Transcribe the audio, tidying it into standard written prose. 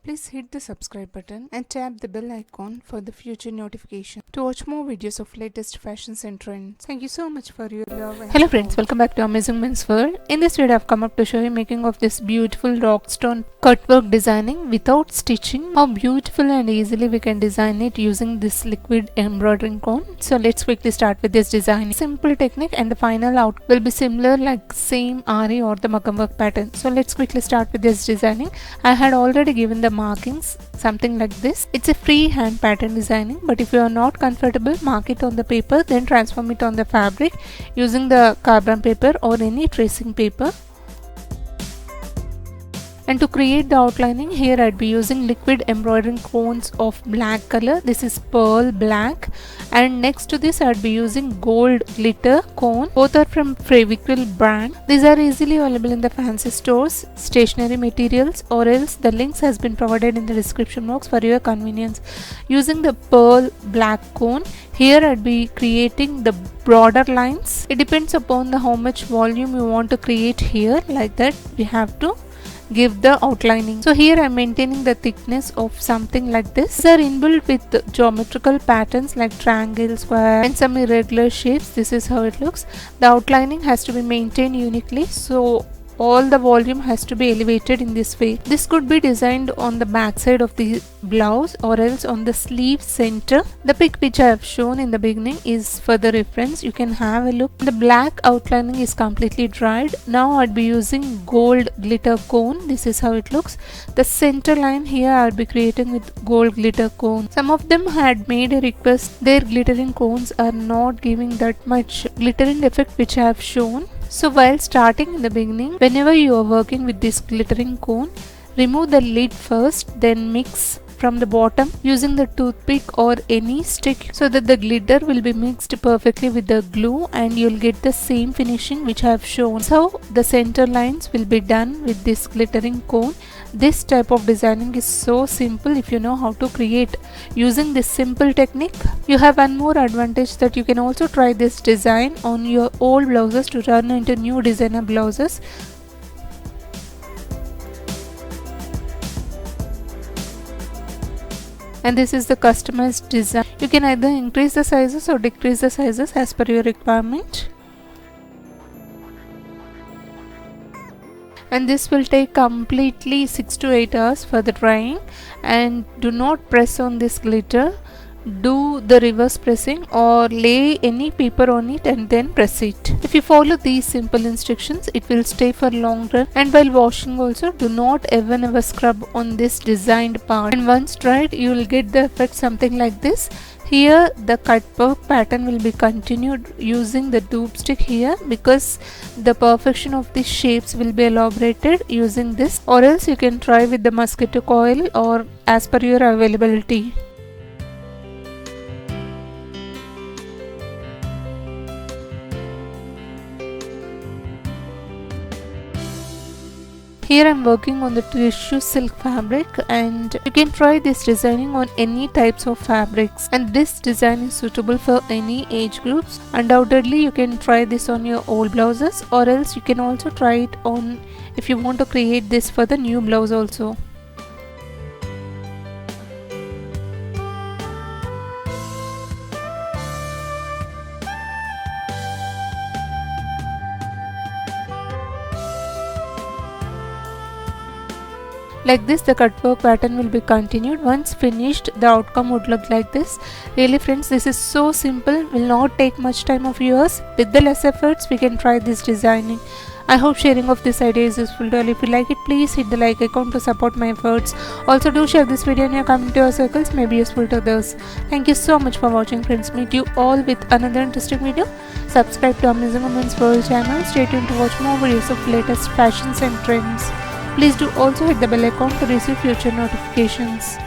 Please hit the subscribe button and tap the bell icon for the future notification to watch more videos of latest fashions and trends. Thank you so much for your love and Hello friends, support. welcome back to Amazing Men's World. In this video I've come up to show you making of this beautiful rockstone cutwork designing without stitching. How beautiful and easily we can design it using this liquid embroidering cone. So let's quickly start with this design. Simple technique and the final out will be similar like same Ari or the Makam work pattern. So let's quickly start with this designing. I had already given the markings something like this. It's a free hand pattern designing, but if you are not comfortable, mark it on the paper, then transform it on the fabric using the carbon paper or any tracing paper. And to create the outlining, here I'd be using liquid embroidering cones of black color. This is pearl black, and next to this I'd be using gold glitter cone. Both are from Fevicryl brand. These are easily available in the fancy stores, stationery materials, or else the links has been provided in the description box for your convenience. Using the pearl black cone, here I'd be creating the broader lines. It depends upon the how much volume you want to create here. Like that we have to give the outlining. So here I am maintaining the thickness of something like this. These are inbuilt with geometrical patterns like triangle, square and some irregular shapes. This is how it looks. The outlining has to be maintained uniquely, so all the volume has to be elevated in this way. This could be designed on the back side of the blouse or else on the sleeve center. The pic which I have shown in the beginning is for the reference. You can have a look. The black outlining is completely dried. Now I'd be using gold glitter cone. This is how it looks. The center line here I'll be creating with gold glitter cone. Some of them had made a request. Their glittering cones are not giving that much glittering effect which I have shown. So while starting in the beginning, whenever you are working with this glittering cone, remove the lid first, then mix from the bottom using the toothpick or any stick so that the glitter will be mixed perfectly with the glue and you'll get the same finishing which I have shown. So the center lines will be done with this glittering cone. This type of designing is so simple if you know how to create using this simple technique. You have one more advantage that you can also try this design on your old blouses to turn into new designer blouses. And this is the customized design. You can either increase the sizes or decrease the sizes as per your requirement. And this will take completely 6 to 8 hours for the drying. And do not press on this glitter. Do the reverse pressing or lay any paper on it and then press it. If you follow these simple instructions, it will stay for long run. And while washing also, do not ever scrub on this designed part. And once dried, you will get the effect something like this. Here the cutwork pattern will be continued using the dupe stick here because the perfection of the shapes will be elaborated using this, or else you can try with the mosquito coil or as per your availability. Here I am working on the tissue silk fabric, and you can try this designing on any types of fabrics, and this design is suitable for any age groups. Undoubtedly you can try this on your old blouses, or else you can also try it on if you want to create this for the new blouse also. Like this, the cutwork pattern will be continued. Once finished, the outcome would look like this. Really friends, this is so simple, will not take much time of yours. With the less efforts, we can try this designing. I hope sharing of this idea is useful to all. If you like it, please hit the like icon to support my efforts. Also do share this video in your community or circles, may be useful to others. Thank you so much for watching friends. Meet you all with another interesting video. Subscribe to Amazing Women's World channel. Stay tuned to watch more videos of latest fashions and trends. Please do also hit the bell icon to receive future notifications.